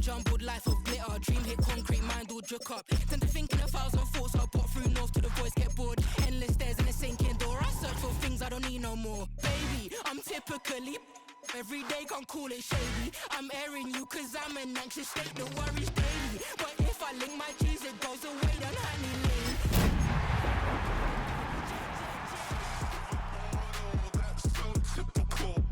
jumbled life of glitter. Dream hit concrete, mind all jerk up. Tend to think in 1,000 thoughts. I'll pop through north to the voice, get bored. Endless stairs in a sinking door. I search for things I don't need no more. Baby, I'm typically every day, can't call it shady. I'm airing you cause I'm an anxious state, the worries daily. But if I link my G's, it goes away, then honey lane. That's so typical.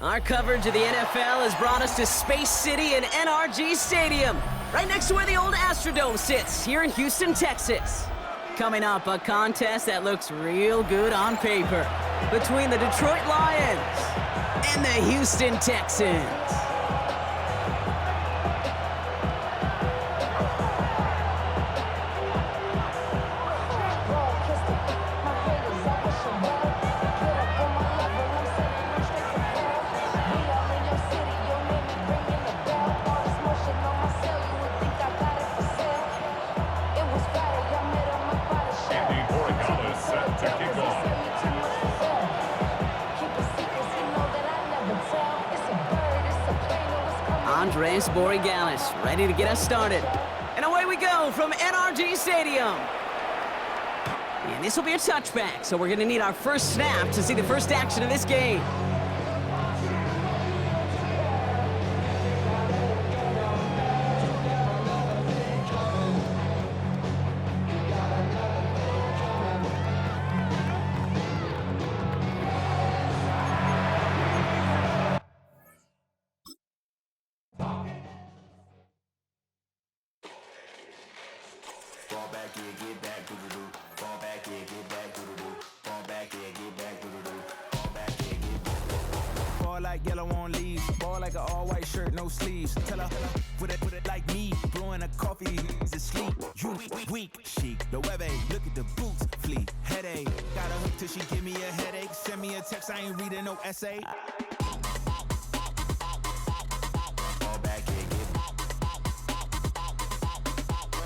Our coverage of the NFL has brought us to Space City and NRG Stadium, right next to where the old Astrodome sits, here in Houston, Texas. Coming up, a contest that looks real good on paper between the Detroit Lions and the Houston Texans. Andres Borregalis, ready to get us started. And away we go from NRG Stadium. And this will be a touchback, so we're going to need our first snap to see the first action of this game. Like yellow on leaves, ball like an all-white shirt, no sleeves. Tell her put it like me, blowing a coffee to sleep. You weak, chic, the web look at the boots, fleet, headache. Got a hook till she give me a headache. Send me a text, I ain't reading no essay.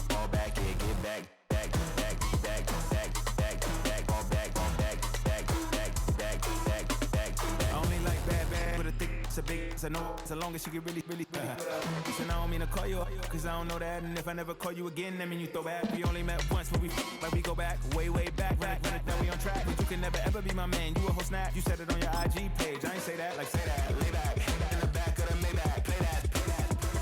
Fall back here, get back. A big, so no, so long as she get really Listen, I don't mean to call you, cause I don't know that. And if I never call you again, that mean you throw back. We only met once, but we go back, way back. Run it down, we on track. But you can never ever be my man. You a whole snap, you said it on your IG page. I ain't say that, like say that, lay back. In the back of the Maybach, play that.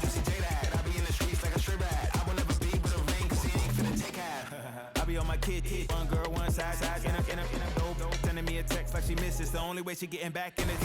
You see J that, I be in the streets like a stray rat. I will never be with a ring, cause he ain't finna take half. I be on my kid, one girl, one side, in a dope, sending me a text like she misses. The only way she getting back in it.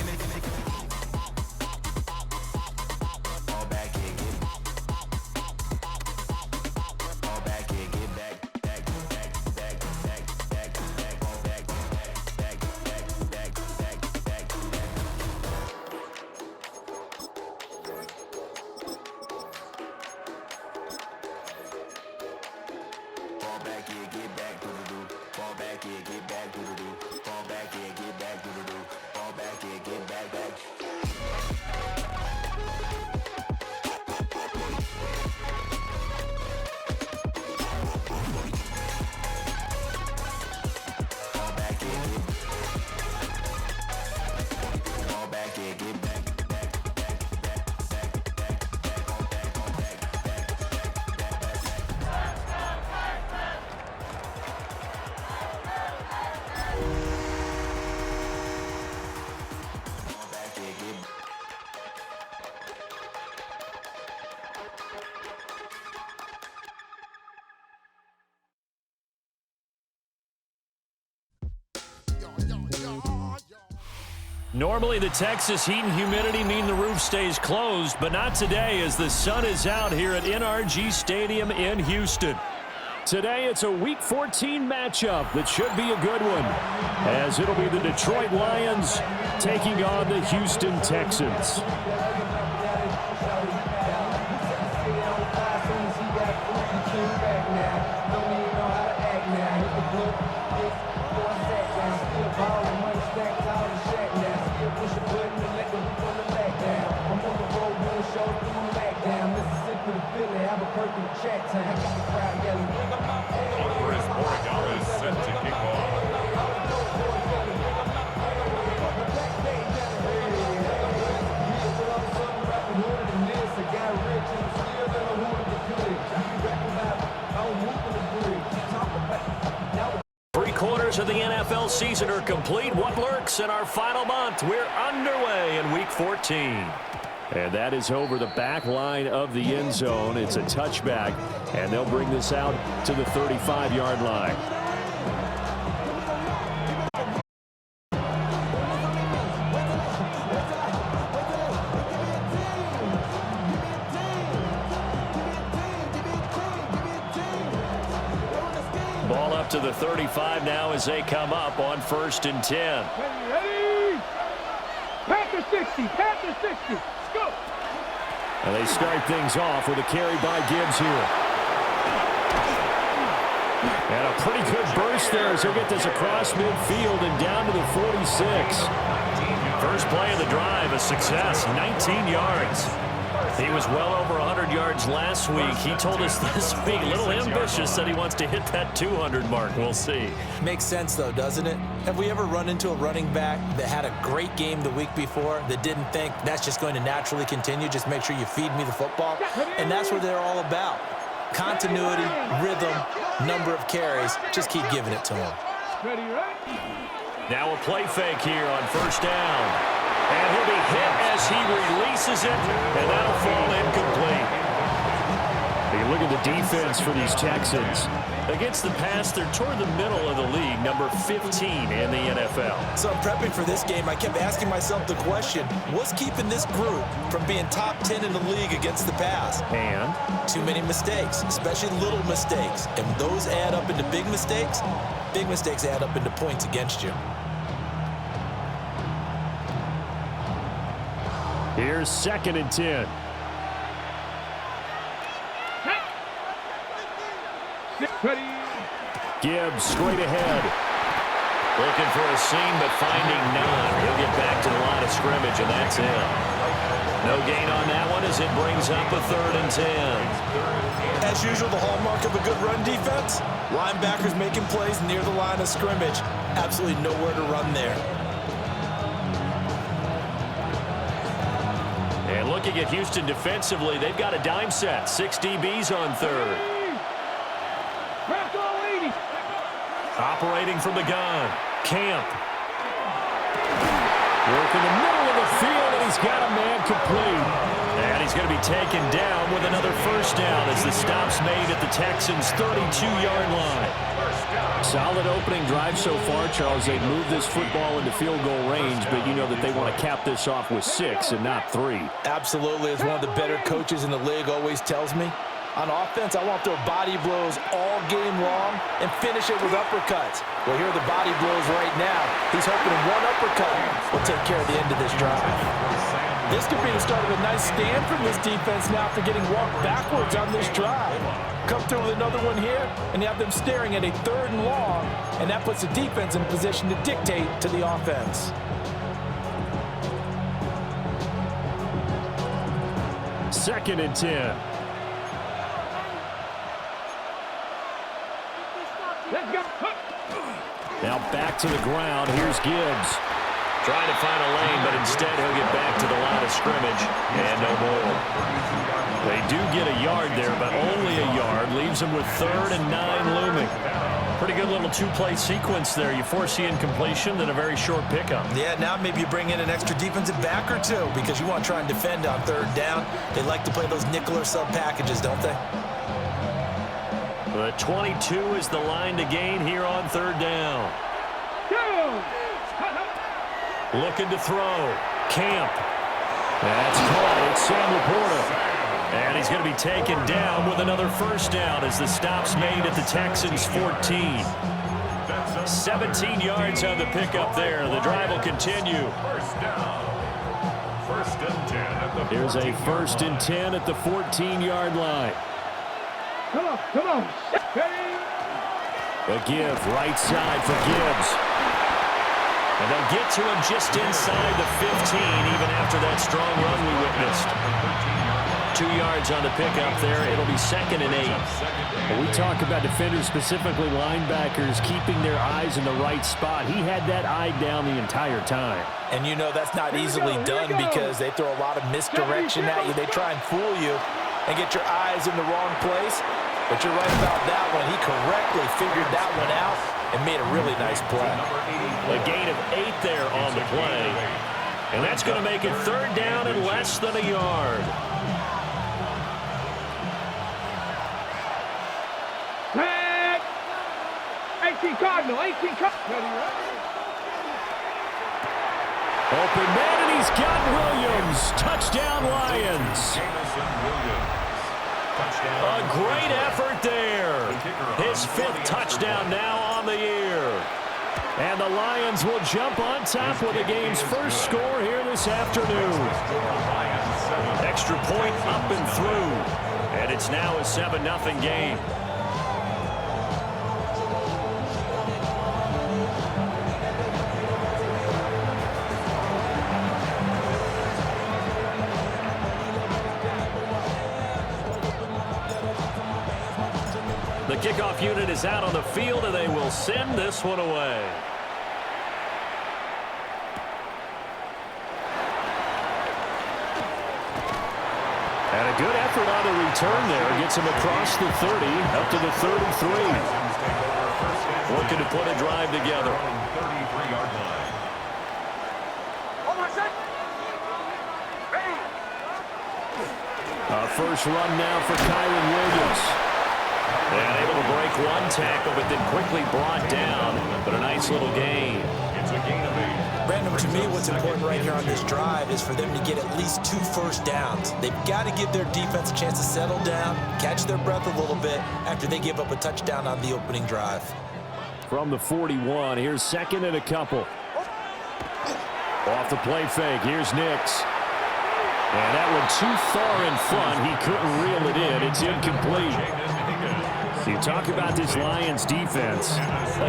Normally, the Texas heat and humidity mean the roof stays closed, but not today as the sun is out here at NRG Stadium in Houston. Today, it's a Week 14 matchup that should be a good one, as it'll be the Detroit Lions taking on the Houston Texans. have a perfect check to have the crowd yelling. Chris Morgan is set to kick off. Three-quarters of the NFL season are complete. What lurks in our final month? We're underway in Week 14. And that is over the back line of the end zone. It's a touchback, and they'll bring this out to the 35-yard line. Ball up to the 35 now as they come up on 1st and 10. Ready? Panther 60, Panther 60. Go. And they start things off with a carry by Gibbs here. And a pretty good burst there as he'll get this across midfield and down to the 46. First play of the drive, a success, 19 yards. He was well over 100 yards last week. He told us this week, a little ambitious, that he wants to hit that 200 mark. We'll see. Makes sense, though, doesn't it? Have we ever run into a running back that had a great game the week before that didn't think that's just going to naturally continue? Just make sure you feed me the football. And that's what they're all about. Continuity, rhythm, number of carries. Just keep giving it to him. Now a play fake here on 1st down. And he'll be hit as he releases it, and that'll fall incomplete. You look at the defense for these Texans. Against the pass, they're toward the middle of the league, number 15 in the NFL. So I'm prepping for this game. I kept asking myself the question, what's keeping this group from being top 10 in the league against the pass? And? Too many mistakes, especially little mistakes. And when those add up into big mistakes add up into points against you. Here's 2nd and 10. Gibbs straight ahead. Looking for a seam, but finding none. He'll get back to the line of scrimmage, and that's it. No gain on that one as it brings up a 3rd and 10. As usual, the hallmark of a good run defense, linebackers making plays near the line of scrimmage. Absolutely nowhere to run there. And looking at Houston defensively, they've got a dime set. 6 DBs on 3rd. Operating from the gun. Camp. Work in the middle of the field, and he's got a man complete. And he's going to be taken down with another 1st down as the stop's made at the Texans' 32-yard line. Solid opening drive so far, Charles. They've moved this football into field goal range, but you know that they want to cap this off with 6 and not 3. Absolutely. As one of the better coaches in the league always tells me, on offense, I want to throw body blows all game long and finish it with uppercuts. Well, here are the body blows right now. He's hoping one uppercut will take care of the end of this drive. This could be the start of a nice stand from this defense now for getting walked backwards on this drive. Come through with another one here, and you have them staring at a 3rd and long, and that puts the defense in a position to dictate to the offense. Second and 10. Now back to the ground. Here's Gibbs. Trying to find a lane, but instead he'll get back to the line of scrimmage. And no more. They do get a yard there, but only a yard. Leaves them with 3rd and 9 looming. Pretty good little 2-play sequence there. You force the incompletion, then a very short pickup. Yeah, now maybe you bring in an extra defensive back or two because you want to try and defend on 3rd down. They like to play those nickel or sub packages, don't they? The 22 is the line to gain here on 3rd down. Looking to throw. Camp. That's caught. It's Sam Laporta. And he's going to be taken down with another 1st down as the stop's made at the Texans' 14. 17 yards on the pickup there. The drive will continue. Here's a 1st and 10 at the 14-yard line. Come on. A give right side for Gibbs. And they'll get to him just inside the 15, even after that strong run we witnessed. 2 yards on the pickup there. It'll be 2nd and 8. When we talk about defenders, specifically linebackers, keeping their eyes in the right spot. He had that eye down the entire time. And you know that's not easily done because they throw a lot of misdirection at you. They try and fool you and get your eyes in the wrong place. But you're right about that one. He correctly figured that one out and made a really nice play. A gain of 8 there on the play. And that's going to make it 3rd down and less than a yard. Flag! 18 Cardinal, 18 Cardinal. Open man, and he's got Williams. Touchdown, Lions. A great effort there. His 5th touchdown now on the year. And the Lions will jump on top with the game's first score here this afternoon. Extra point up and through. And it's now a 7-0 game. The kickoff unit is out on the field, and they will send this one away. And a good effort on the return there. Gets him across the 30, up to the 33. Looking to put a drive together. First run now for Kyron Williams. And able to break one tackle, but then quickly brought down. But a nice little gain. It's a gain of 8. Brandon, to me, what's important right here on this drive is for them to get at least 2 first downs. They've got to give their defense a chance to settle down, catch their breath a little bit after they give up a touchdown on the opening drive. From the 41, here's 2nd and a couple. Off the play fake, here's Nix. And that one too far in front. He couldn't reel it in. It's incomplete. You talk about this Lions defense.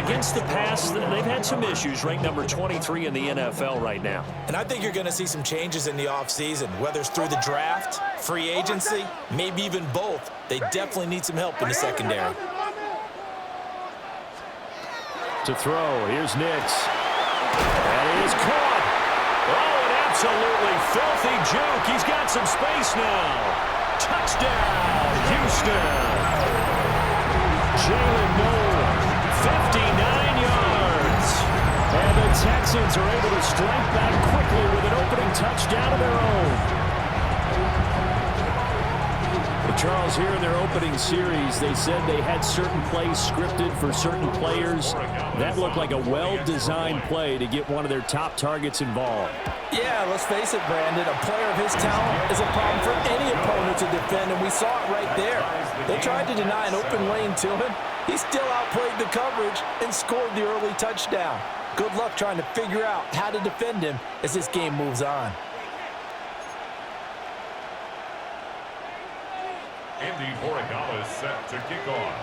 Against the pass, they've had some issues. Ranked number 23 in the NFL right now. And I think you're going to see some changes in the offseason, whether it's through the draft, free agency, maybe even both. They definitely need some help in the secondary. To throw, here's Nix. And it is caught. Oh, an absolutely filthy juke. He's got some space now. Touchdown, Houston. Jalen Noel, 59 yards. And the Texans are able to strike back quickly with an opening touchdown of their own. Charles, here in their opening series, they said they had certain plays scripted for certain players. That looked like a well-designed play to get one of their top targets involved. Yeah, let's face it, Brandon. A player of his talent is a problem for any opponent to defend, and we saw it right there. They tried to deny an open lane to him. He still outplayed the coverage and scored the early touchdown. Good luck trying to figure out how to defend him as this game moves on. Andy Horigala set to kick off.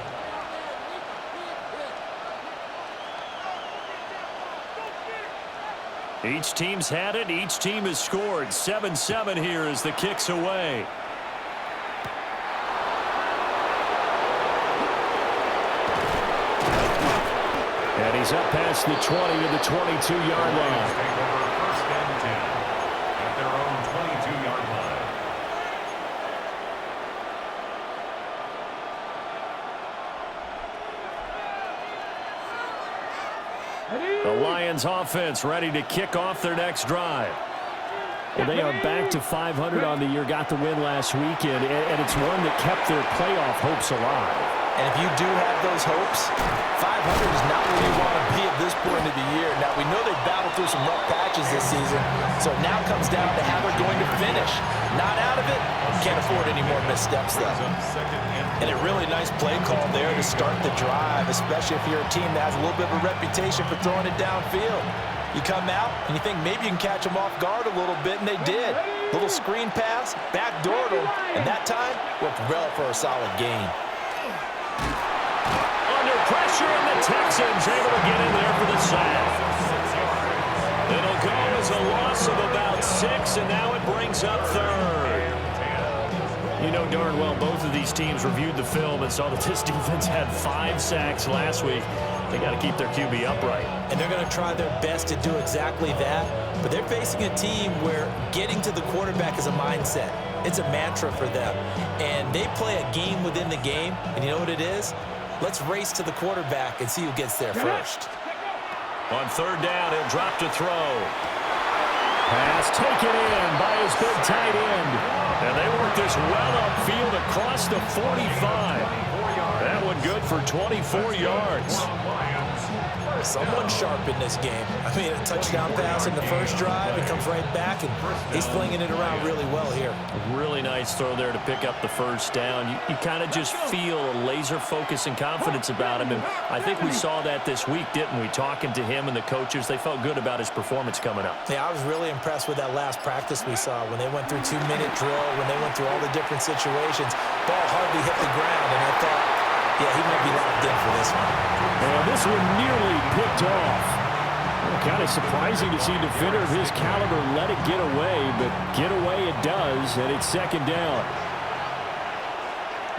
Each team's had it. Each team has scored. 7-7 here as the kick's away. And he's up past the 20 to the 22-yard line. First and 10 at their own 22-yard line. The Lions offense ready to kick off their next drive. Well, they are back to 500 on the year, got the win last weekend, and it's one that kept their playoff hopes alive. And if you do have those hopes, 500 is not where you want to be at this point of the year. Now, we know they've battled through some rough patches this season, so it now comes down to how they're going to finish. Not out of it, can't afford any more missteps, though. And a really nice play call there to start the drive, especially if you're a team that has a little bit of a reputation for throwing it downfield. You come out and you think maybe you can catch them off guard a little bit, and they did. Little screen pass, backdoored them, and that time worked well for a solid gain. Under pressure, and the Texans able to get in there for the sack. It'll go as a loss of about 6, and now it brings up 3rd. know darn well both of these teams reviewed the film and saw that this defense had 5 sacks last week. They got to keep their QB upright. And they're going to try their best to do exactly that. But they're facing a team where getting to the quarterback is a mindset. It's a mantra for them. And they play a game within the game. And you know what it is? Let's race to the quarterback and see who gets there first. On third down, he'll drop to throw. Pass taken in by his big tight end. And they work this well upfield across the 45. That one good for 24 yards. Someone sharp in this game. I mean, a touchdown pass in the first drive. It comes right back, and he's flinging it around really well here. A really nice throw there to pick up the first down. You kind of just feel a laser focus and confidence about him, and I think we saw that this week, didn't we? Talking to him and the coaches, they felt good about his performance coming up. Yeah, I was really impressed with that last practice we saw when they went through 2-minute drill, when they went through all the different situations. Ball hardly hit the ground, and I thought, yeah, he might be locked in for this one. And this one nearly picked off. Well, kind of surprising to see a defender of his caliber let it get away, but get away it does, and it's second down.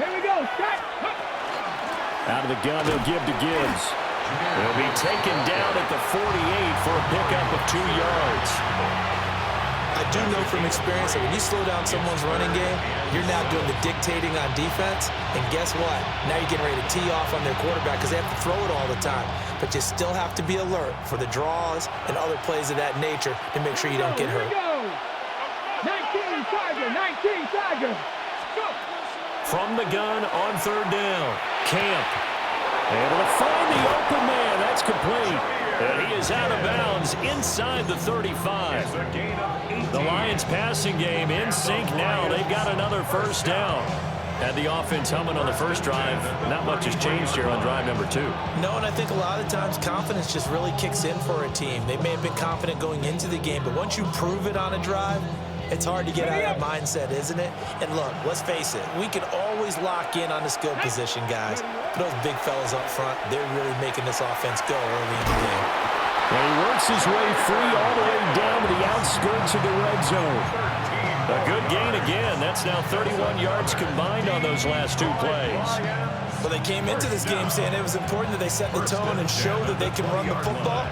Here we go. Set. Out of the gun, they'll give to Gibbs. He'll be taken down at the 48 for a pickup of 2 yards. I do know from experience that when you slow down someone's running game, you're now doing the dictating on defense. And guess what? Now you're getting ready to tee off on their quarterback because they have to throw it all the time. But you still have to be alert for the draws and other plays of that nature to make sure you don't get hurt. 19 Tiger. Go. From the gun on third down, Camp. Able to find the open man. That's complete. And he is out of bounds inside the 35. The Lions passing game in sync now. They've got another first down. Had the offense humming on the first drive. Not much has changed here on drive number 2. No, and I think a lot of times confidence just really kicks in for a team. They may have been confident going into the game, but once you prove it on a drive, it's hard to get out of that mindset, isn't it? And look, let's face it, we can always lock in on the skill position, guys. But those big fellas up front, they're really making this offense go early in the game. And he works his way free all the way down to the outskirts of the red zone. A good gain again. That's now 31 yards combined on those last 2 plays. Well, they came into this game saying it was important that they set the tone and show that they can run the football.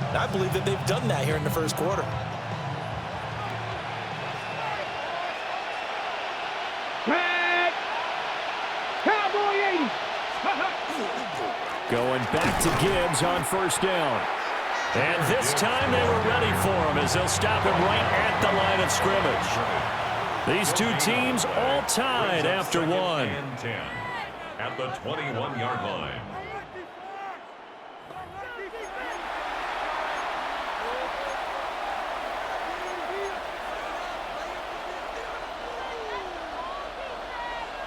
And I believe that they've done that here in the first quarter. Cowboy 80. Going back to Gibbs on first down. And this time they were ready for him as they'll stop him right at the line of scrimmage. These two teams all tied after 1. And 10 at the 21-yard line.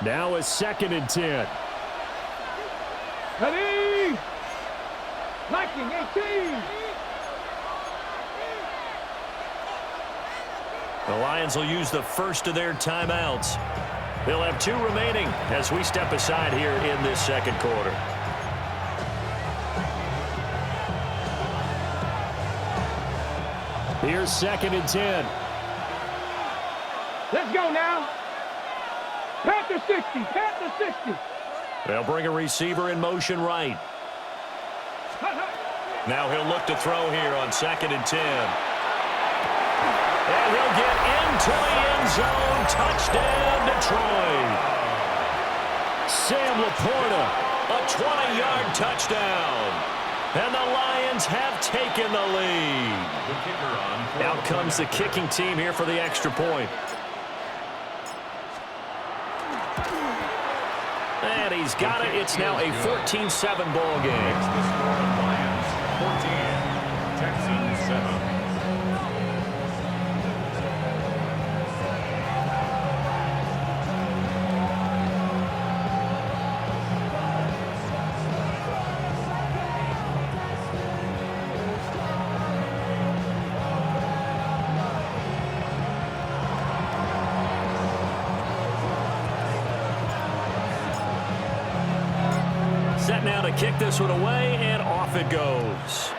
Now a second and 10. Ready. Liking 18. The Lions will use the first of their timeouts. They'll have 2 remaining as we step aside here in this second quarter. Here's second and 10. Let's go now. Panther 60. Panther 60. They'll bring a receiver in motion right. Now he'll look to throw here on second and 10. And he'll get into the end zone. Touchdown, Detroit. Sam Laporta, a 20-yard touchdown. And the Lions have taken the lead. Out comes the kicking team here for the extra point. And he's got it. It's now a 14-7 ball game. Lions 14, Texans 7. Set now to kick this one away, and off it goes.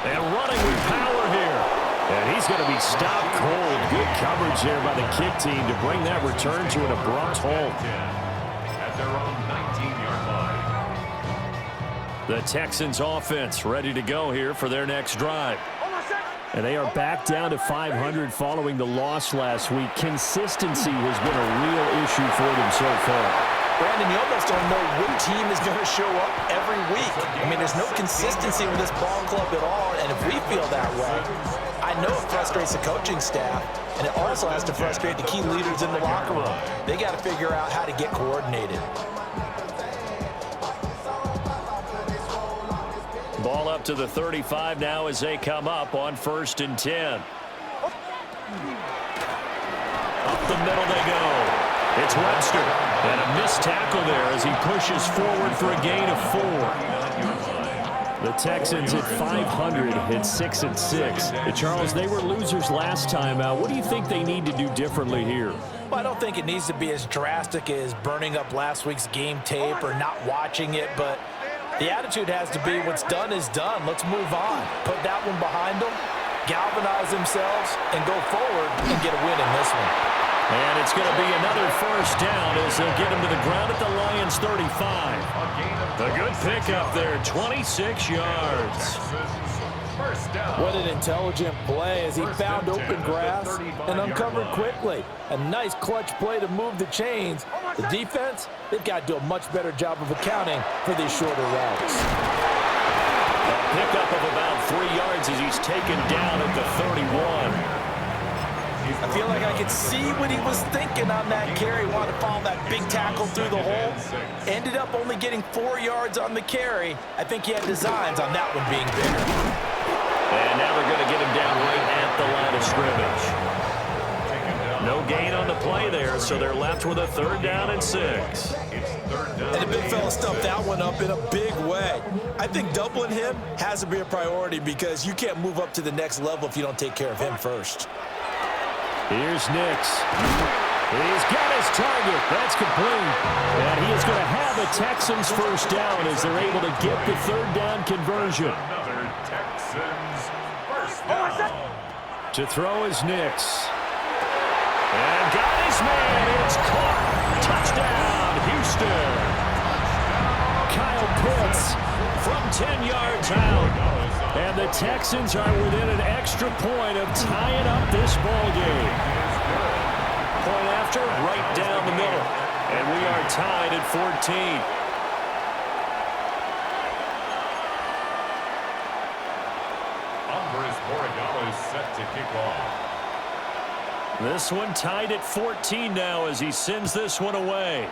And running with power here. And he's going to be stopped cold. Good coverage there by the kick team to bring that return to an abrupt halt. At their own 19-yard line. The Texans offense ready to go here for their next drive. And they are back down to 500 following the loss last week. Consistency has been a real issue for them so far. Brandon, you almost don't know what team is going to show up every week. I mean, there's no consistency with this ball club at all, and if we feel that way, I know it frustrates the coaching staff, and it also has to frustrate the key leaders in the locker room. They got to figure out how to get coordinated. Ball up to the 35 now as they come up on 1st and 10. Up the middle they go. It's Webster. And a missed tackle there as he pushes forward for a gain of 4. The Texans at 500 at 6-6. Charles, they were losers last time out. What do you think they need to do differently here? Well, I don't think it needs to be as drastic as burning up last week's game tape or not watching it, but the attitude has to be what's done is done. Let's move on. Put that one behind them, galvanize themselves, and go forward and get a win in this one. And it's going to be another 1st down as they'll get him to the ground at the Lions' 35. A good pickup there, 26 yards. What an intelligent play as he found open grass and uncovered quickly. A nice clutch play to move the chains. The defense, they've got to do a much better job of accounting for these shorter routes. A pickup of about 3 yards as he's taken down at the 31. I feel like I could see what he was thinking on that carry. Wanted to follow that big tackle through the hole. Ended up only getting 4 yards on the carry. I think he had designs on that one being bigger. And now they're going to get him down right at the line of scrimmage. No gain on the play there, so they're left with a 3rd down and 6. And the big fella stuffed that one up in a big way. I think doubling him has to be a priority because you can't move up to the next level if you don't take care of him first. Here's Nix. He's got his target. That's complete. And he is going to have a Texans 1st down as they're able to get the 3rd down conversion. Another Texans 1st down. To throw is Nix. And got his man. It's caught. Touchdown, Houston. Kyle Pitts from 10 yards out. And the Texans are within an extra point of tying up this ball game. Point after, right down the middle. And we are tied at 14. Andres Borregalo is set to kick off. This one tied at 14 now as he sends this one away.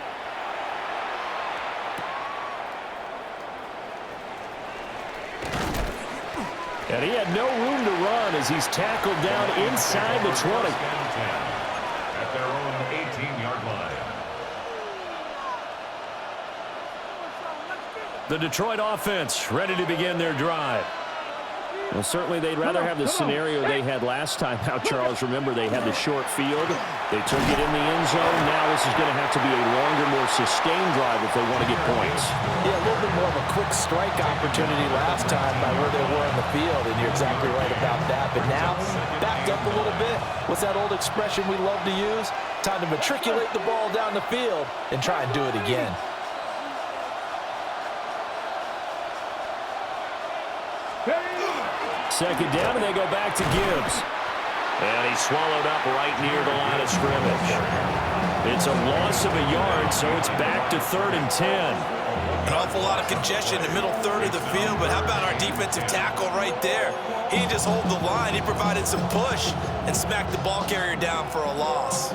And he had no room to run as he's tackled down inside the 20. At their own 18-yard line. The Detroit offense ready to begin their drive. Well, certainly they'd rather have the scenario they had last time out, Charles. Remember, they had the short field. They took it in the end zone. Now this is going to have to be a longer, more sustained drive if they want to get points. Yeah, a little bit more of a quick strike opportunity last time by where they were in the field, and you're exactly right about that. But now, backed up a little bit. What's that old expression we love to use? Time to matriculate the ball down the field and try and do it again. Second down, and they go back to Gibbs. And he's swallowed up right near the line of scrimmage. It's a loss of a yard, so it's back to 3rd and 10. An awful lot of congestion in the middle third of the field, but how about our defensive tackle right there? He didn't just hold the line, he provided some push and smacked the ball carrier down for a loss.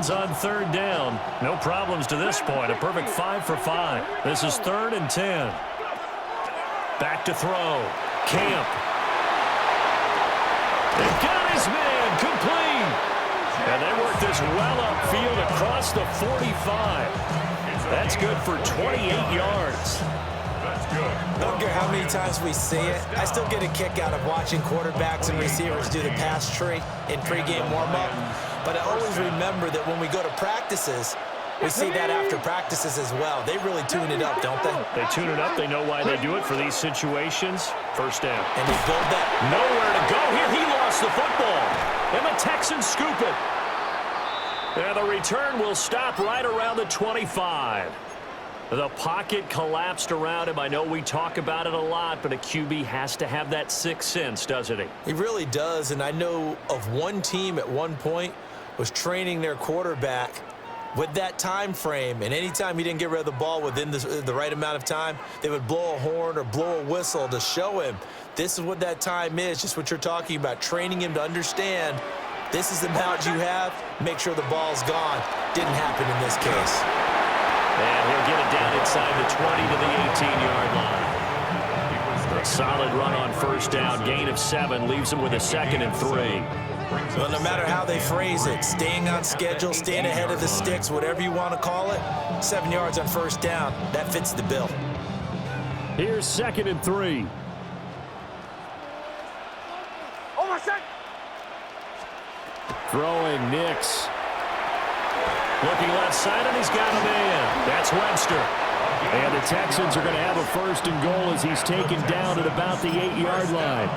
On 3rd down. No problems to this point. A perfect 5 for 5. This is 3rd and 10. Back to throw. Camp. They've got his man complete. And they work this well upfield across the 45. That's good for 28 yards. I don't care how many times we see it. I still get a kick out of watching quarterbacks and receivers do the pass tree in pregame warm-up. But I always remember that when we go to practices, we see that after practices as well. They really tune it up, don't they? They tune it up. They know why they do it for these situations. First down. And they build that. Nowhere to go here. He lost the football. And the Texans scoop it. And the return will stop right around the 25. The pocket collapsed around him. I know we talk about it a lot, but a QB has to have that sixth sense, doesn't he? He really does, and I know of one team at one point was training their quarterback with that time frame, and anytime he didn't get rid of the ball within the right amount of time, they would blow a horn or blow a whistle to show him this is what that time is, just what you're talking about, training him to understand this is the amount you have, make sure the ball's gone. Didn't happen in this case. And he'll get it down inside the 20 to the 18-yard line. A solid run on first down, gain of 7, leaves him with a 2nd and 3. Well, no matter how they phrase it, staying on schedule, staying ahead of the sticks, whatever you want to call it, 7 yards on first down, that fits the bill. Here's 2nd and 3. Throwing Nix. Looking left side, and he's got a man. That's Webster. And the Texans are going to have a 1st and goal as he's taken down at about the 8-yard line.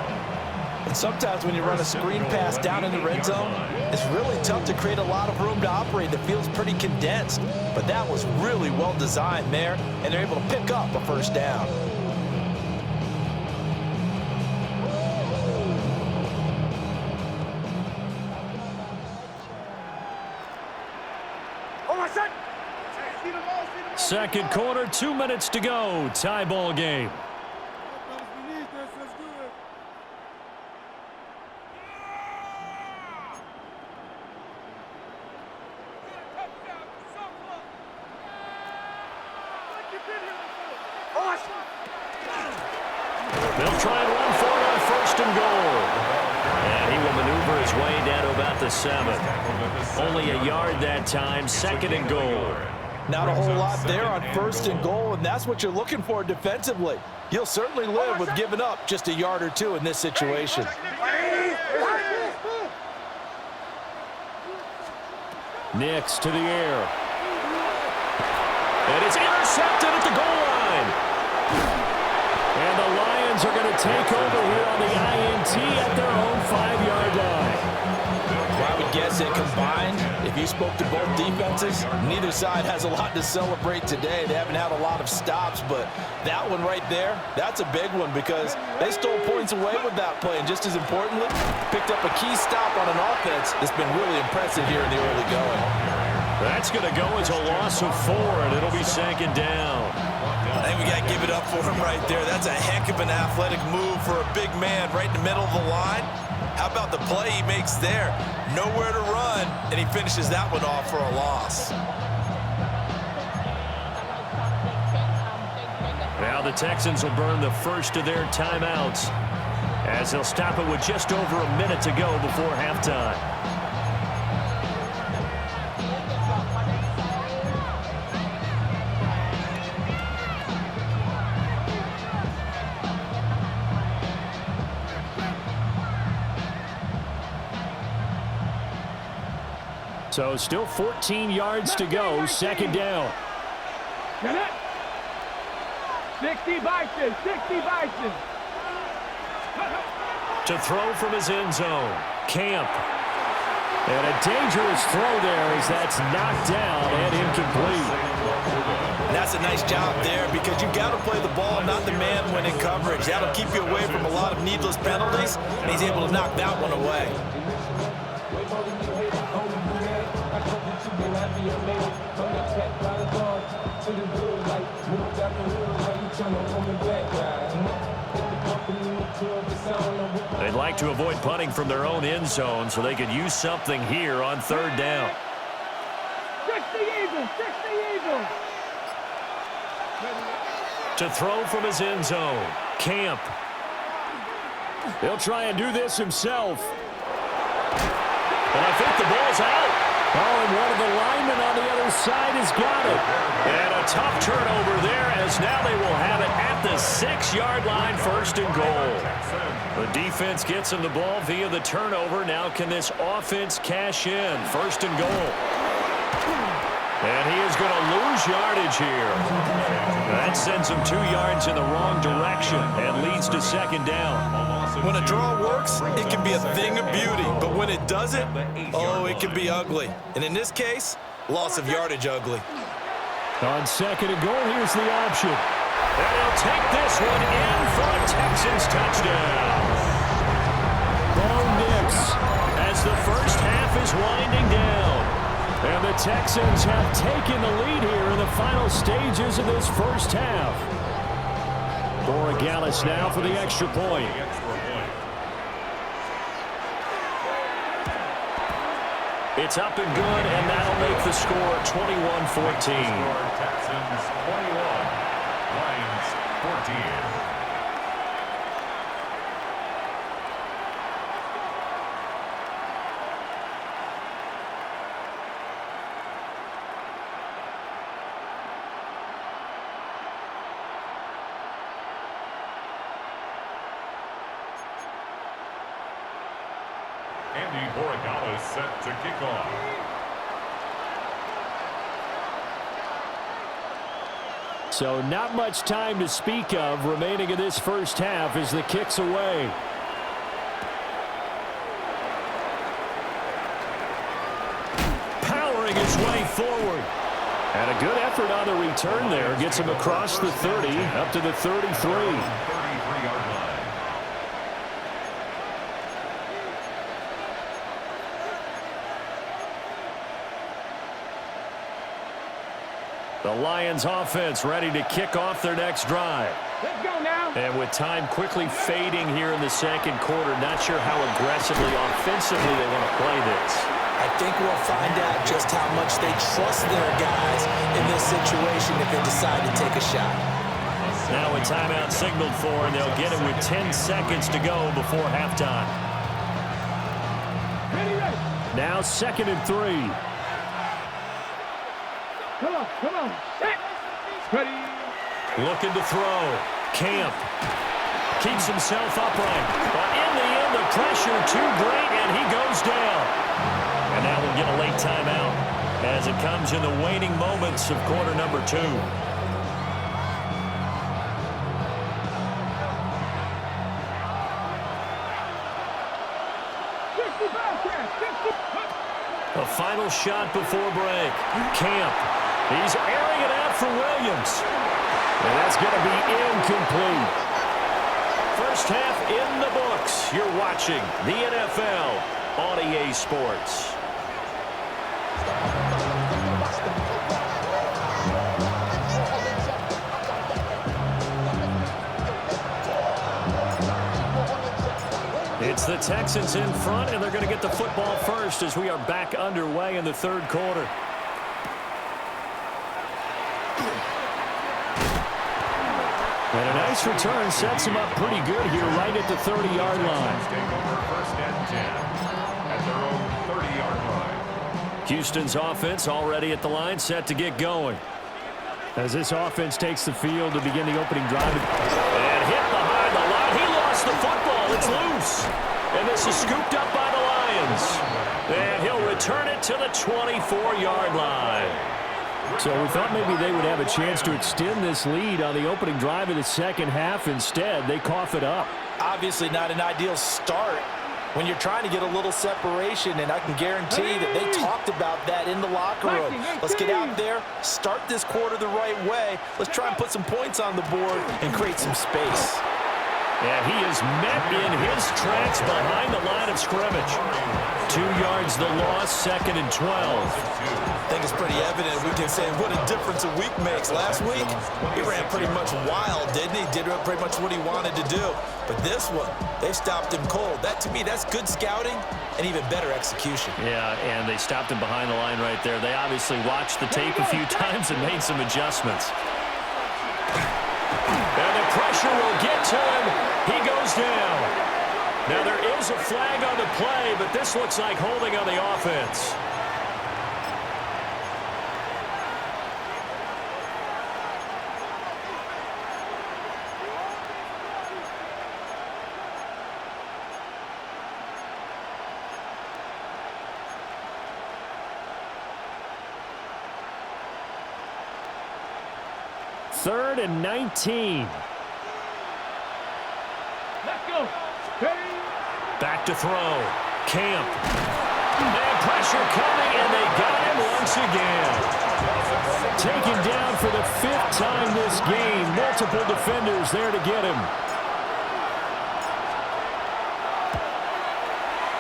And sometimes when you run a screen pass down in the red zone, it's really tough to create a lot of room to operate. The field's pretty condensed. But that was really well designed there, and they're able to pick up a 1st down. Second quarter, 2 minutes to go. Tie ball game. They'll try and run for it on 1st and goal. And he will maneuver his way down to about the 7. Only a yard that time, 2nd and goal. Not a whole lot there on 1st and goal, and that's what you're looking for defensively. You'll certainly live with giving up just a yard or 2 in this situation. Nix to the air. And it's intercepted at the goal line. And the Lions are going to take over here on the INT at their own 5-yard line. Well, I would guess that combined, if you spoke to both defenses, neither side has a lot to celebrate today. They haven't had a lot of stops, but that one right there, that's a big one because they stole points away with that play. And just as importantly, picked up a key stop on an offense that's been really impressive here in the early going. That's going to go as a loss of 4, and it'll be 2nd down. I think we got to give it up for him right there. That's a heck of an athletic move for a big man right in the middle of the line. How about the play he makes there? Nowhere to run, and he finishes that one off for a loss. Now the Texans will burn the first of their timeouts as they'll stop it with just over a minute to go before halftime. So still 14 yards to go, 2nd down. 60 Bison, 60 Bison. To throw from his end zone, Camp. And a dangerous throw there as that's knocked down and incomplete. That's a nice job there because you've got to play the ball, not the man when in coverage. That'll keep you away from a lot of needless penalties, and he's able to knock that one away. They'd like to avoid punting from their own end zone so they could use something here on 3rd down. 60 Eagles, 60 Eagles. To throw from his end zone, Camp. He'll try and do this himself. And I think the ball's out. Oh, and one of the linemen on the other side has got it. And a tough turnover there as now they will have it at the 6-yard line, first and goal. The defense gets him the ball via the turnover. Now can this offense cash in? First and goal. And he is going to lose yardage here. That sends him 2 yards in the wrong direction and leads to second down. When a draw works, it can be a thing of beauty. But when it doesn't, oh, it can be ugly. And in this case, loss of yardage ugly. On second and goal, here's the option. And he'll take this one in for a Texans touchdown. Bo Nix as the first half is winding down. And the Texans have taken the lead here in the final stages of this first half. Borregales now for the extra point. It's up and good, and that'll make the score 21-14. Texans 21, Lions 14. Andy Borregales set to kick off. So not much time to speak of remaining in this first half as the kick's away. Powering his way forward. And a good effort on the return there. Gets him across the 30 up to the 33. 33-yard line. The Lions offense ready to kick off their next drive. Let's go now. And with time quickly fading here in the second quarter, not sure how aggressively offensively they want to play this. I think we'll find out just how much they trust their guys in this situation if they decide to take a shot. Now a timeout signaled for, and they'll get it with 10 seconds to go before halftime. Now 2nd and 3. Come on. Set. Ready. Looking to throw. Camp. Keeps himself upright. But in the end, the pressure too great, and he goes down. And now we'll get a late timeout as it comes in the waning moments of quarter number 2. A final shot before break. Camp. He's airing it out for Williams. And that's going to be incomplete. First half in the books. You're watching the NFL on EA Sports. It's the Texans in front, and they're going to get the football first as we are back underway in the third quarter. And a nice return sets him up pretty good here right at the 30-yard line. Take over first and 10 at their own 30-yard line. Houston's offense already at the line, set to get going. As this offense takes the field to begin the opening drive. And hit behind the line. He lost the football. It's loose. And this is scooped up by the Lions. And he'll return it to the 24-yard line. So we thought maybe they would have a chance to extend this lead on the opening drive of the second half. Instead, they cough it up. Obviously not an ideal start when you're trying to get a little separation, and I can guarantee that they talked about that in the locker room. Let's get out there, start this quarter the right way. Let's try and put some points on the board and create some space. And he is met in his tracks behind the line of scrimmage. 2 yards the loss, 2nd and 12. I think it's pretty evident we can say what a difference a week makes. Last week, he ran pretty much wild, didn't he? Did pretty much what he wanted to do. But this one, they stopped him cold. That, to me, that's good scouting and even better execution. Yeah, and they stopped him behind the line right there. They obviously watched the tape a few times and made some adjustments. And the pressure will get to him. He goes down. Now there is a flag on the play, but this looks like holding on the offense. 3rd and 19. Let's go. Ready? Back to throw. Camp. And pressure coming, and they got him once again. Taken down for the 5th time this game. Multiple defenders there to get him.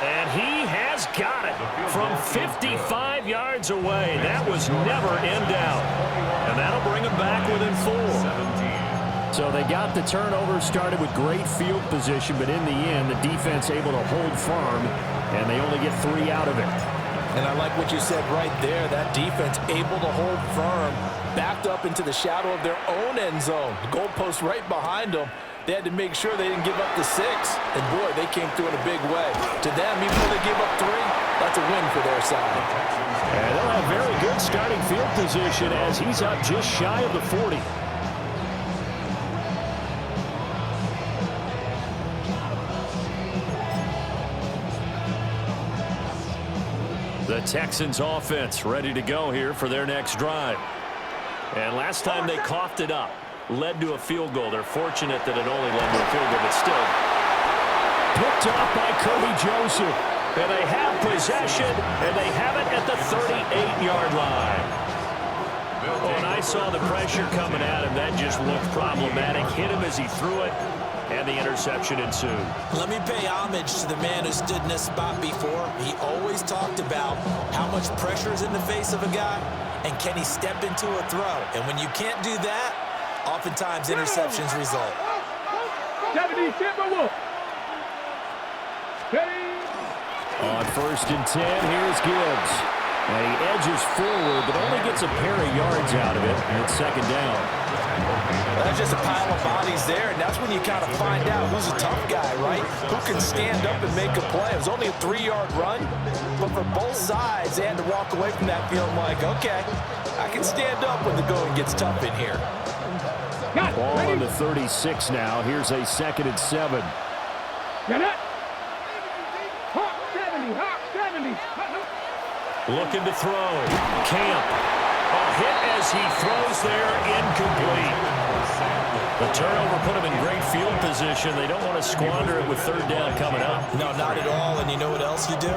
And he has got it from 55 yards away. That was never in doubt. And that'll bring him back within 4. So they got the turnover started with great field position, but in the end, the defense able to hold firm, and they only get 3 out of it. And I like what you said right there. That defense able to hold firm, backed up into the shadow of their own end zone. The goalpost right behind them. They had to make sure they didn't give up the 6. And, boy, they came through in a big way. To them, even though they gave up 3, that's a win for their side. And they'll have very good starting field position as he's up just shy of the 40. The Texans offense ready to go here for their next drive. And last time they coughed it up, led to a field goal. They're fortunate that it only led to a field goal, but still. Picked off by Kirby Joseph. And they have possession, and they have it at the 38-yard line. Oh, and I saw the pressure coming at him. That just looked problematic. Hit him as he threw it, and the interception ensued. Let me pay homage to the man who stood in this spot before. He always talked about how much pressure is in the face of a guy, and can he step into a throw. And when you can't do that, oftentimes interceptions result. 70, Timberwolf. Ready? On 1st and 10, here's Gibbs. And he edges forward, but only gets a pair of yards out of it. And it's 2nd down. That's just a pile of bodies there, and that's when you kind of find out who's a tough guy, right? Who can stand up and make a play. It was only a 3-yard run, but for both sides, they had to walk away from that feeling like, okay, I can stand up when the going gets tough in here. Ball on the 36 now. Here's a 2nd and 7. Get it. Hawk 70, Hawk 70. Looking to throw. Camp. A hit as he throws there, incomplete. The turnover put him in great field position. They don't want to squander it with 3rd down coming up. No, not at all. And you know what else you do?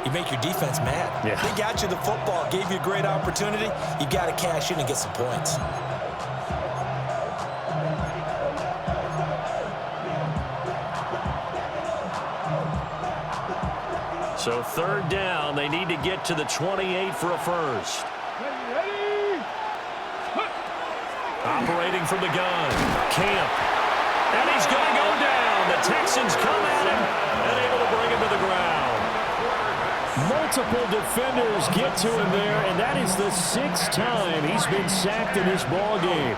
You make your defense mad. Yeah. They got you the football, gave you a great opportunity. You got to cash in and get some points. So 3rd down, they need to get to the 28 for a first. Ready? Operating from the gun, Camp. And he's going to go down. The Texans come at him and able to bring him to the ground. Multiple defenders get to him there, and that is the 6th time he's been sacked in this ball game.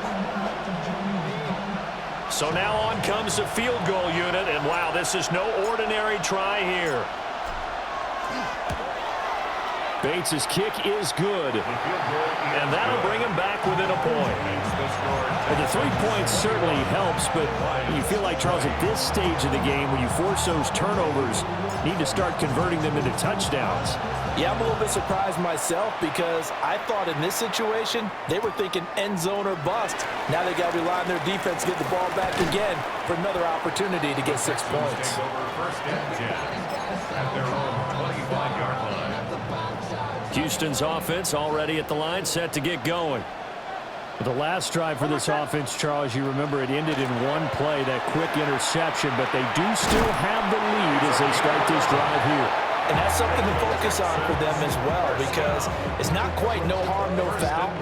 So now on comes the field goal unit, and wow, this is no ordinary try here. Bates' kick is good, and that'll bring him back within a point. And the 3 points certainly helps, but you feel like, Charles, at this stage of the game, when you force those turnovers, need to start converting them into touchdowns. Yeah, I'm a little bit surprised myself because I thought in this situation, they were thinking end zone or bust. Now they got to rely on their defense to get the ball back again for another opportunity to get 6 points. First and 10 at their own 25-yard line. Houston's offense already at the line, set to get going. The last drive for this offense, Charles, you remember it ended in one play, that quick interception, but they do still have the lead as they start this drive here. And that's something to focus on for them as well, because it's not quite no harm, no foul.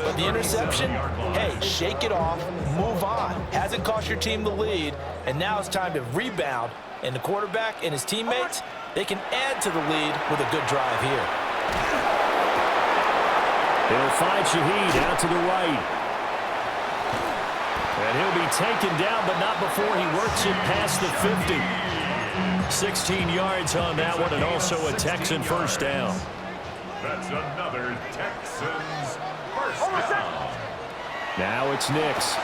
But the interception, hey, shake it off, move on. Hasn't cost your team the lead, and now it's time to rebound. And the quarterback and his teammates, they can add to the lead with a good drive here. They'll find Shaheed out to the right. And he'll be taken down, but not before he works it past the 50. 16 yards on that one, and also a Texan first down. That's another Texans first down. Now it's Nix.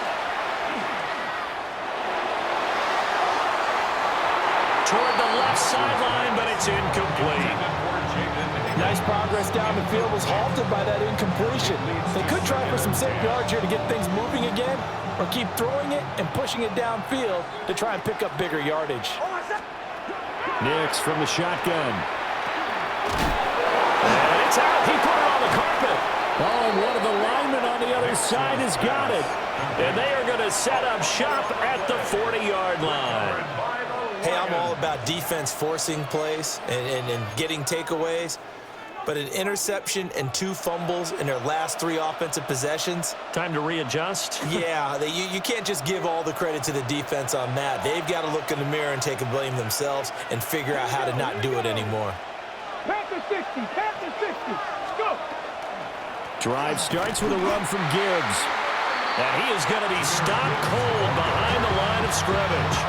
Toward the left sideline, but it's incomplete. Nice progress down the field was halted by that incompletion. They could try for some safe yards here to get things moving again, or keep throwing it and pushing it downfield to try and pick up bigger yardage. Nix from the shotgun. And it's out. He put it on the carpet. Oh, and one of the linemen on the other side has got it. And they are going to set up shop at the 40-yard line. Hey, I'm all about defense forcing plays and getting takeaways. But an interception and 2 fumbles in their last 3 offensive possessions. Time to readjust. Yeah, you can't just give all the credit to the defense on that. They've got to look in the mirror and take a blame themselves and figure out how to not do it anymore. Panther 60, Panther 60, go! Drive starts with a run from Gibbs. And he is going to be stopped cold behind the line of scrimmage.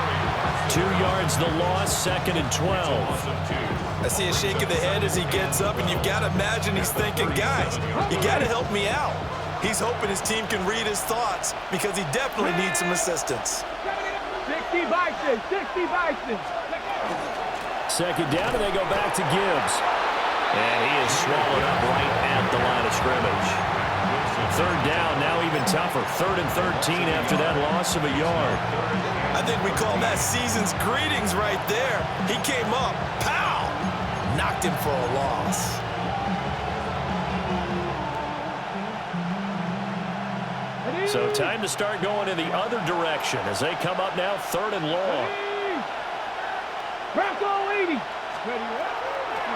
2 yards the loss, 2nd and 12. I see a shake of the head as he gets up, and you've got to imagine he's thinking, guys, you got to help me out. He's hoping his team can read his thoughts because he definitely needs some assistance. 60 Bison, 60 Bison. 2nd down, and they go back to Gibbs. And he is swallowed up right at the line of scrimmage. 3rd down, now even tougher. 3rd and 13 after that loss of a yard. I think we call that season's greetings right there. He came up, pow, knocked him for a loss. So time to start going in the other direction as they come up now 3rd and long.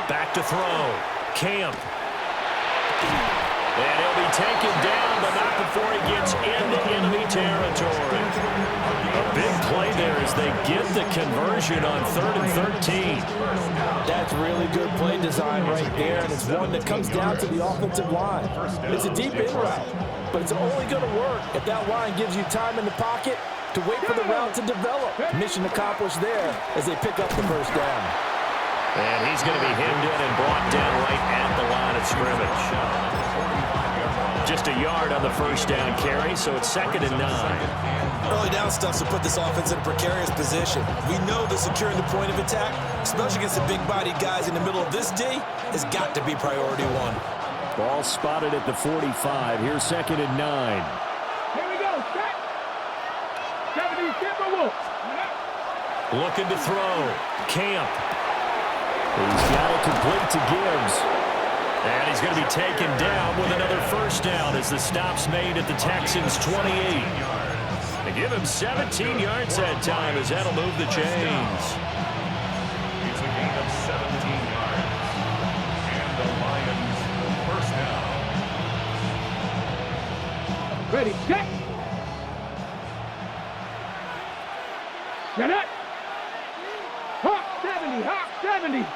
Back to throw. Camp. And he'll be taken down, but not before he gets into enemy territory. A big play there as they get the conversion on 3rd and 13. That's really good play design right there, and it's one that comes down to the offensive line. It's a deep in route, but it's only going to work if that line gives you time in the pocket to wait for the route to develop. Mission accomplished there as they pick up the 1st down. And he's going to be hemmed in and brought down right at the line of scrimmage. Just a yard on the 1st down carry, so it's 2nd and 9. Early down stuff to put this offense in a precarious position. We know that securing the point of attack, especially against the big-bodied guys in the middle of this D, has got to be priority 1. Ball spotted at the 45. Here's 2nd and 9. Here we go, set. 70 Timberwolves. Looking to throw. Camp. He's got it complete to Gibbs. And he's going to be taken down with another 1st down as the stop's made at the Texans' 28. They give him 17 yards that time as that'll move the chains. It's a gain of 17 yards. And the Lions, 1st down. Ready, set. Get it. Hawk 70, Hawk 70.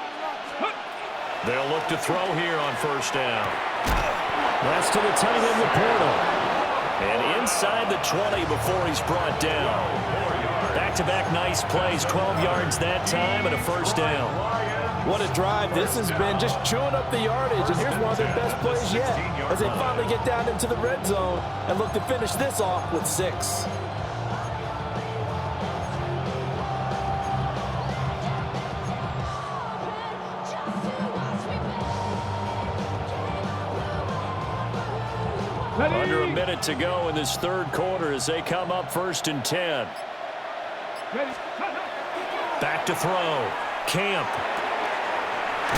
They'll look to throw here on 1st down. That's to the tight end, the portal. And inside the 20 before he's brought down. Back-to-back nice plays, 12 yards that time and a 1st down. What a drive this has been, just chewing up the yardage, and here's one of their best plays yet as they finally get down into the red zone and look to finish this off with 6. Under a minute to go in this 3rd quarter as they come up 1st and 10. Back to throw. Camp.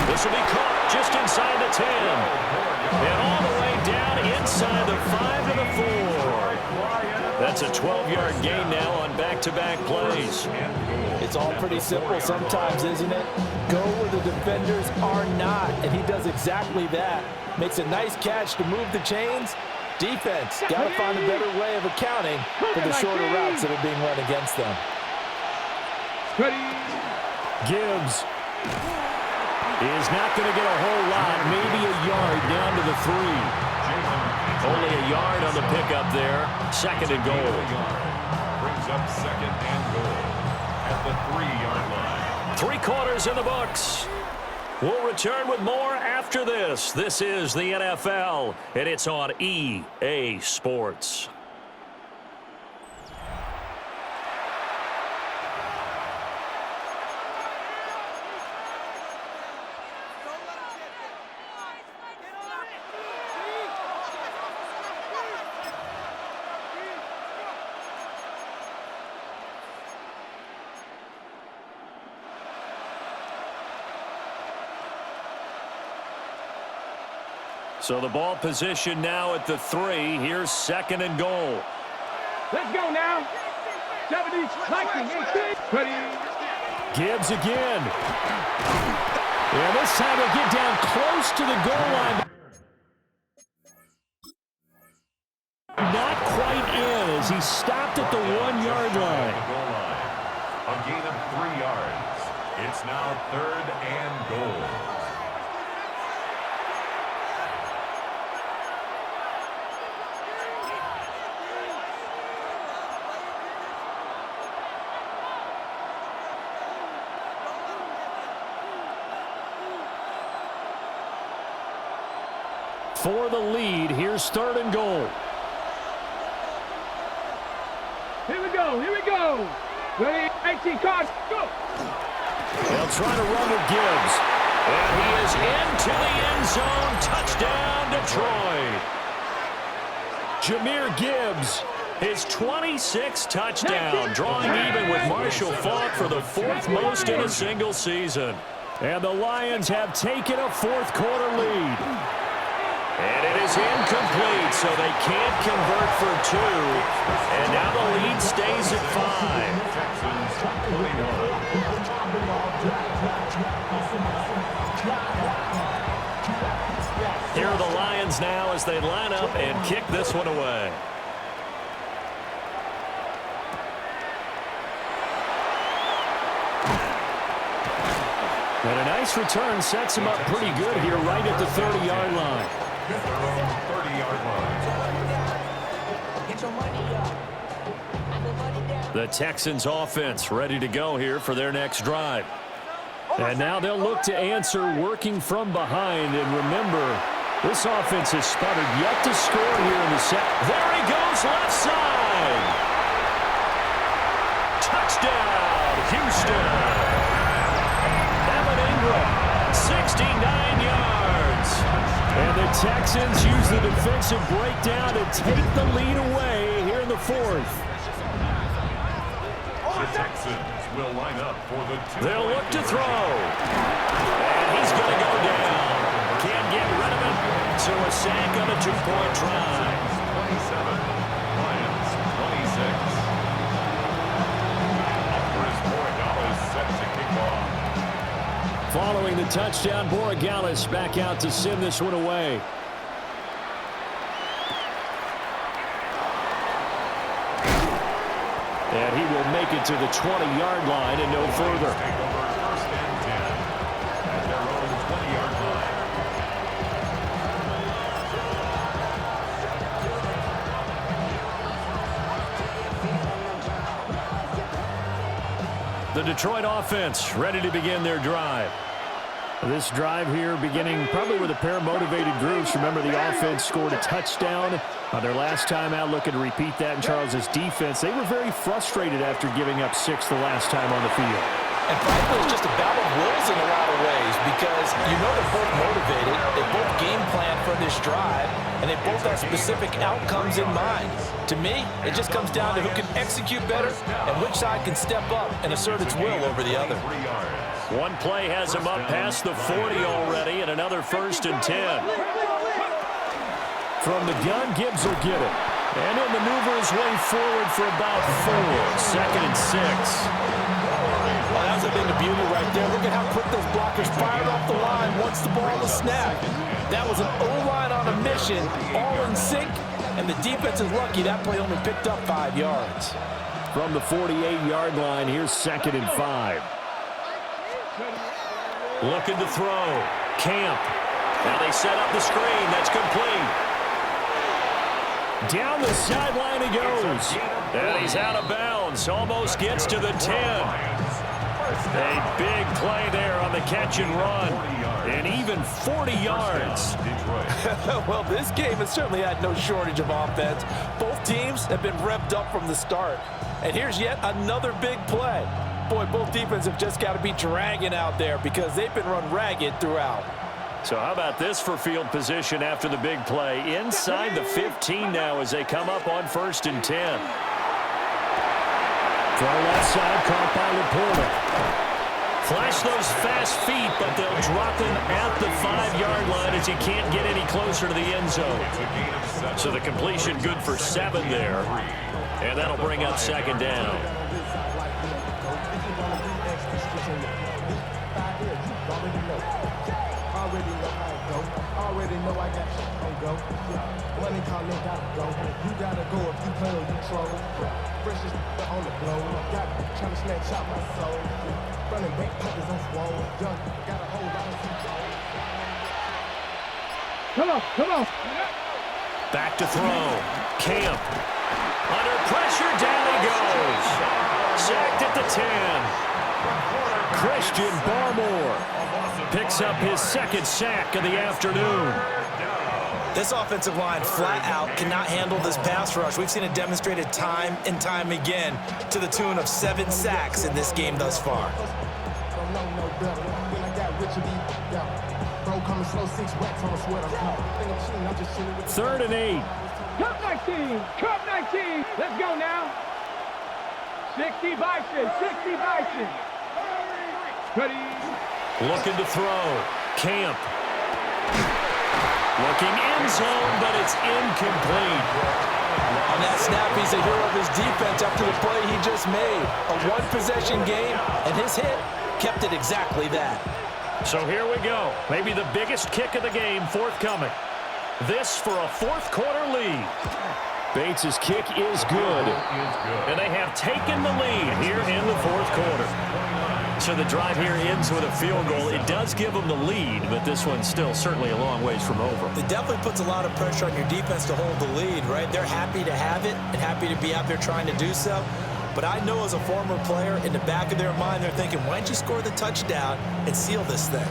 This will be caught just inside the 10. And all the way down inside the 5 to the 4. That's a 12-yard gain now on back-to-back plays. It's all pretty simple sometimes, isn't it? Go where the defenders are not, and he does exactly that. Makes a nice catch to move the chains. Defense got to find a better way of accounting for the shorter routes that are being run against them. Gibbs is not going to get a whole lot, maybe a yard down to the 3. Only a yard on the pickup there. 2nd and goal. Brings up 2nd and goal at the 3-yard line. 3 quarters in the books. We'll return with more after this. This is the NFL, and it's on EA Sports. So the ball position now at the 3. Here's 2nd and goal. Let's go now. 70, 19, 18. Ready. Gibbs again. And this time they get down close to the goal line. Not quite in as he stopped at the 1-yard line. A gain of 3 yards. It's now 3rd and goal. For the lead, here's 3rd and goal. Here we go. Here we go. Ready, 18 cards, go. They'll try to run with Gibbs. And he is into the end zone. Touchdown, Detroit. Jahmyr Gibbs, his 26th touchdown, drawing even with Marshall Faulk for the 4th most in a single season. And the Lions have taken a 4th quarter lead. And it is incomplete, so they can't convert for 2. And now the lead stays at 5. Texans 21. Here are the Lions now as they line up and kick this one away. And a nice return sets him up pretty good here right at the 30-yard line. Their own 30-yard line. The Texans offense ready to go here for their next drive. And now they'll look to answer working from behind. And remember, this offense has sputtered yet to score here in the second. There he goes, left side. Touchdown, Houston. Evan Ingram, 69 yards. And the Texans use the defensive breakdown to take the lead away here in the 4th. The Texans will line up for the 2. They'll look to throw. And he's going to go down. Can't get rid of it. So a sack on a 2-point try. 27. Lions 26. Chris Borregales set to kick off. Following the touchdown, Borregales back out to send this one away. And he will make it to the 20-yard line and no further. Take over 1st and 10 at their own 20-yard line. The Detroit offense ready to begin their drive. This drive here beginning probably with a pair of motivated groups. Remember, the offense scored a touchdown on their last time out, looking to repeat that in Charles's defense. They were very frustrated after giving up 6 the last time on the field. And frankly, it's just a battle of wills in a lot of ways because you know they're both motivated. They both game plan for this drive, and they both have specific outcomes in mind. To me, it just comes down to who can execute better and which side can step up and assert its will over the other. One play has him up past the 40 already, and another 1st and 10. From the gun, Gibbs will get it. And he'll maneuver his way forward for about 4. 2nd and 6. Well, that's a thing of beauty right there. Look at how quick those blockers fired off the line once the ball was snapped. That was an O-line on a mission, all in sync, and the defense is lucky that play only picked up 5 yards. From the 48-yard line, here's 2nd and 5. Looking to throw. Camp. Now they set up the screen. That's complete. Down the sideline he goes. And he's out of bounds. Almost gets to the 10. A big play there on the catch and run. And even 40 yards. Well, this game has certainly had no shortage of offense. Both teams have been revved up from the start. And here's yet another big play. Boy, both defenses have just got to be dragging out there because they've been run ragged throughout. So how about this for field position after the big play? Inside the 15 now as they come up on 1st and 10. Far left side, caught by Laporta. Flash those fast feet, but they'll drop him at the 5-yard line as he can't get any closer to the end zone. So the completion good for 7 there. And that'll bring up second down. Already know I got shit to go. Money calling, gotta go. You gotta go if you play or you troll. Fresh is on the blow. Got trying to snatch out my soul. Running back pockets on swole. Young, got a whole lot of control. Come on. Back to throw. Camp. Under pressure, down he goes. Sacked at the 10. Christian Barmore picks up his second sack of the afternoon. This offensive line flat out cannot handle this pass rush. We've seen it demonstrated time and time again to the tune of 7 sacks in this game thus far. Third and 8. Cup 19. Let's go now. 60 Bison. Ready. Looking to throw. Camp. Looking end zone, but it's incomplete. On that snap, he's a hero of his defense up to the play he just made. A one-possession game, and his hit kept it exactly that. So here we go. Maybe the biggest kick of the game forthcoming. This for a fourth-quarter lead. Bates' kick is good. And they have taken the lead here in the fourth quarter. So the drive here ends with a field goal. It does give them the lead, but this one's still certainly a long ways from over. It definitely puts a lot of pressure on your defense to hold the lead, right? They're happy to have it and happy to be out there trying to do so. But I know as a former player, in the back of their mind, they're thinking, why don't you score the touchdown and seal this thing?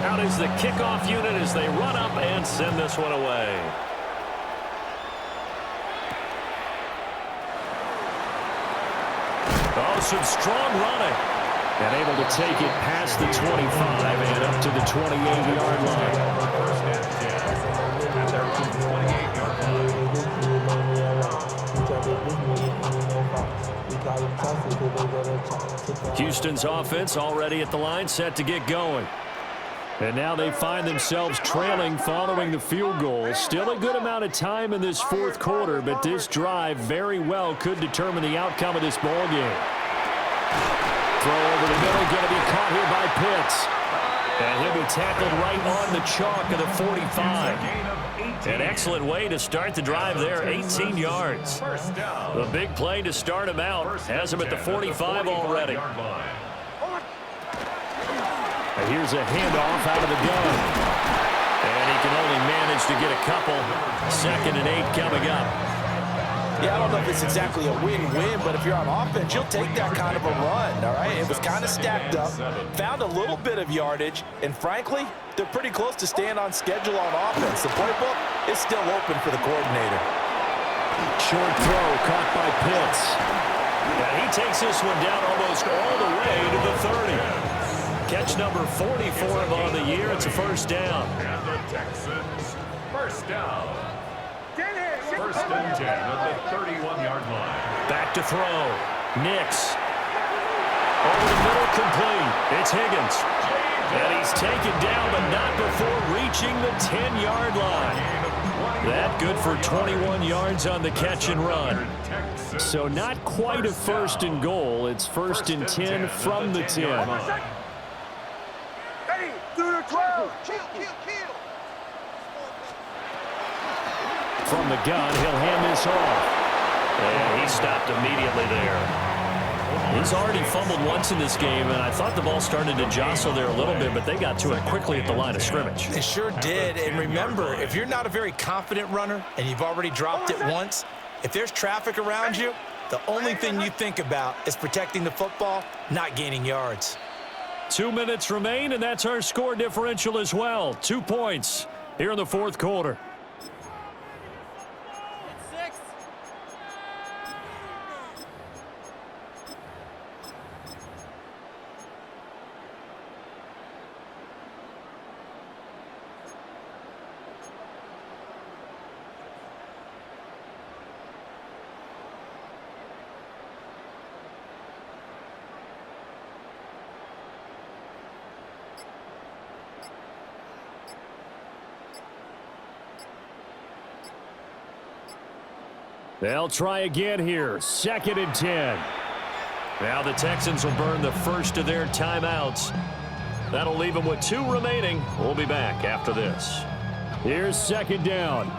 Out is the kickoff unit as they run up and send this one away. Oh, some strong running. And able to take it past the 25 and up to the 28-yard line. At their own 28-yard line. Houston's offense already at the line, set to get going. And now they find themselves trailing following the field goal. Still a good amount of time in this fourth quarter, but this drive very well could determine the outcome of this ball game. Throw over the middle, going to be caught here by Pitts. And he'll be tackled right on the chalk of the 45. An excellent way to start the drive there, 18 yards. The big play to start him out has him at the 45 already. Here's a handoff out of the gun. And he can only manage to get a couple. 2nd and 8 coming up. Yeah, I don't know if it's exactly a win-win, but if you're on offense, you'll take that kind of a run, all right? It was kind of stacked up, found a little bit of yardage, and frankly, they're pretty close to staying on schedule on offense. The playbook is still open for the coordinator. Short throw caught by Pitts. And he takes this one down almost all the way to the 30. Catch number 40 for him on the year. It's a first down. And the Texans, first down. First and 10 at the 31-yard line. Back to throw. Nix. Over the middle, complete. It's Higgins. And he's taken down, but not before reaching the 10-yard line. That good for 21 yards on the catch and run. So not quite a first and goal. It's first and 10 from the 10. Ready, through the 12. From the gun, he'll hand this off. And he stopped immediately there. He's already fumbled once in this game, and I thought the ball started to jostle there a little bit, but they got to it quickly at the line of scrimmage. They sure did. And remember, if you're not a very confident runner and you've already dropped it once, if there's traffic around you, the only thing you think about is protecting the football, not gaining yards. 2 minutes remain, and that's our score differential as well. 2 points here in the fourth quarter. They'll try again here. 2nd and 10. Now the Texans will burn the first of their timeouts. That'll leave them with 2 remaining. We'll be back after this. Here's 2nd down.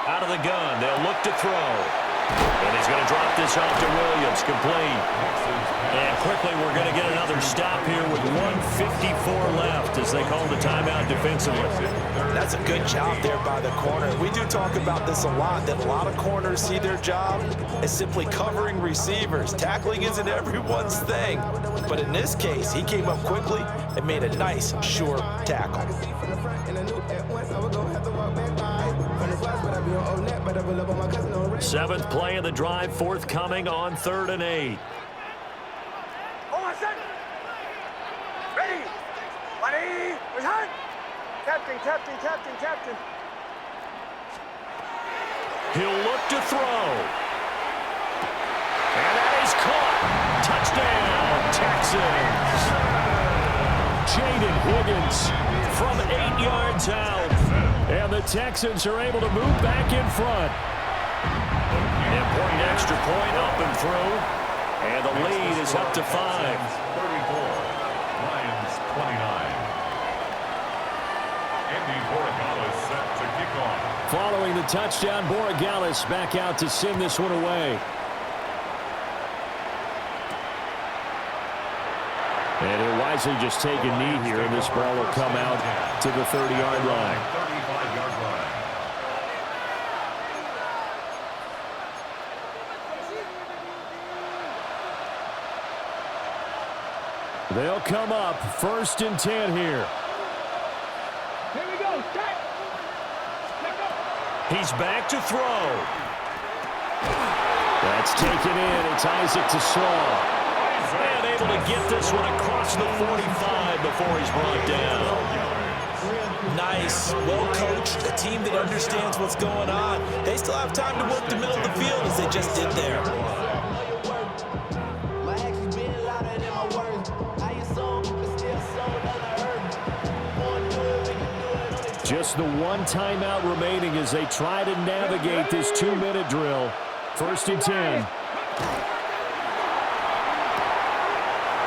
Out of the gun, they'll look to throw. And he's going to drop this off to Williams, complete. And quickly we're going to get another stop here with 1:54 left as they call the timeout defensively. That's a good job there by the corner. We do talk about this a lot, that a lot of corners see their job as simply covering receivers. Tackling isn't everyone's thing. But in this case, he came up quickly and made a nice, sure tackle. 7th play of the drive, forthcoming on 3rd and 8. Ready. Captain. He'll look to throw. And that is caught. Touchdown, Texans. Jaden Higgins from 8 yards out. And the Texans are able to move back in front. Important extra point up and through. And the lead is up to 5. 34, Lions 29. Andy Borregales set to kick off. Following the touchdown, Borregales back out to send this one away. And he'll wisely just take a knee here, and this ball will come out to the 30-yard line. 35-yard line. They'll come up 1st and 10 here. Here we go. He's back to throw. That's taken in. It's Isaac to Slaw. And able to get this one across the 45 before he's brought down. Nice, well-coached, a team that understands what's going on. They still have time to work the middle of the field as they just did there. Just the 1 timeout remaining as they try to navigate this 2-minute drill. 1st and 10.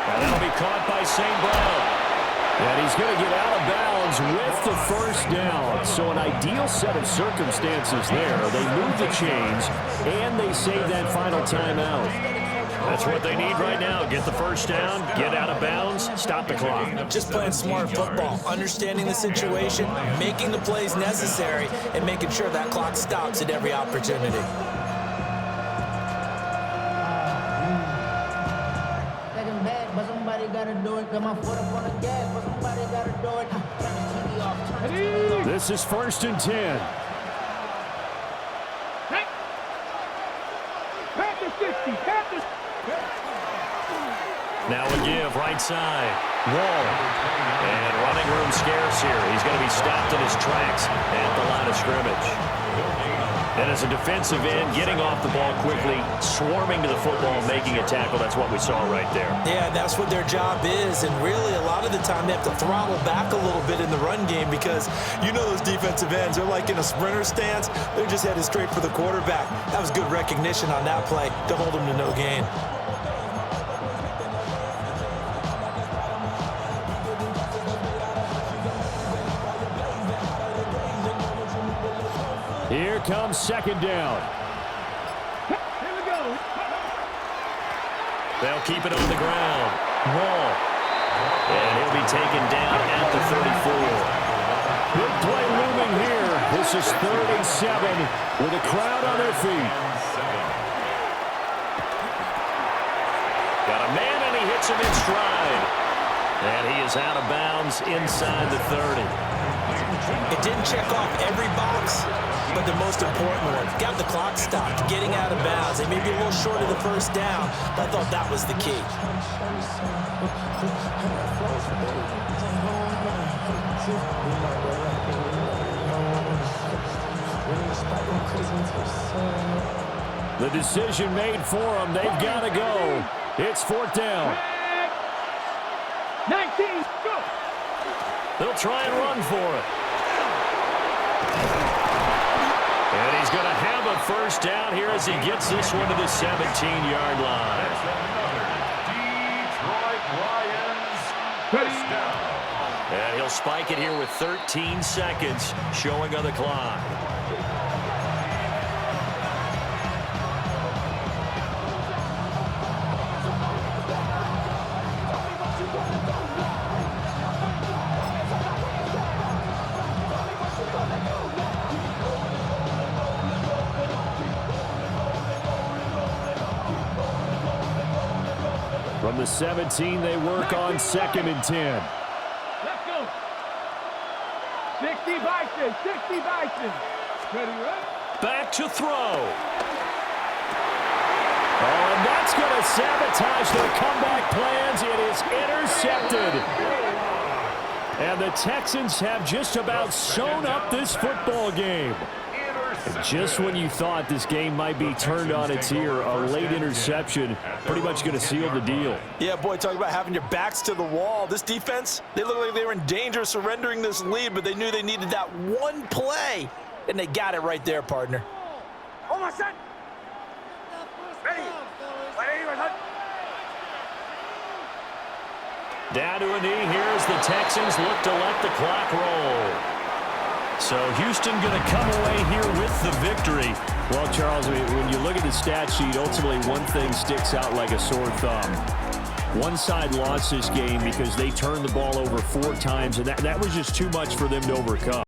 And that'll be caught by St. Brown. And he's going to get out of bounds with the 1st down. So an ideal set of circumstances there. They move the chains, and they save that final timeout. That's what they need right now. Get the 1st down, get out of bounds, stop the clock. Just playing smart football, understanding the situation, making the plays necessary, and making sure that clock stops at every opportunity. This is 1st and 10. Now a give, right side. Wall. And running room scarce here. He's going to be stopped in his tracks at the line of scrimmage. And as a defensive end, getting off the ball quickly, swarming to the football, making a tackle, that's what we saw right there. Yeah, that's what their job is, and really a lot of the time they have to throttle back a little bit in the run game because you know those defensive ends, they're like in a sprinter stance, they're just headed straight for the quarterback. That was good recognition on that play to hold them to no gain. Here comes 2nd down. Here we go. They'll keep it on the ground. Wall. And he'll be taken down at the 34. Big play looming here. This is 3rd and 7 with a crowd on their feet. Got a man and he hits him in stride. And he is out of bounds inside the 30. It didn't check off every box, but the most important one, got the clock stopped, getting out of bounds. They may be a little short of the 1st down, but I thought that was the key. The decision made for them. They've got to go. It's 4th down. 19, go. They'll try and run for it. And he's going to have a first down here as he gets this one to the 17-yard line. Detroit Lions first down. And he'll spike it here with 13 seconds showing on the clock. From the 17, they work on 2nd and 10. Let's go. 60 Vikings, 60 Vikings. Ready, right? Back to throw. Oh, and that's going to sabotage their comeback plans. It is intercepted. And the Texans have just about sewn up this football game. Just when you thought this game might be turned on its ear, a late interception pretty much going to seal the deal. Yeah, boy, talk about having your backs to the wall. This defense, they look like they were in danger of surrendering this lead, but they knew they needed that one play, and they got it right there, partner. Oh, my son. Ready. Down to a knee here as the Texans look to let the clock roll. So Houston going to come away here with the victory. Well, Charles, when you look at the stat sheet, ultimately one thing sticks out like a sore thumb. One side lost this game because they turned the ball over 4 times, and that was just too much for them to overcome.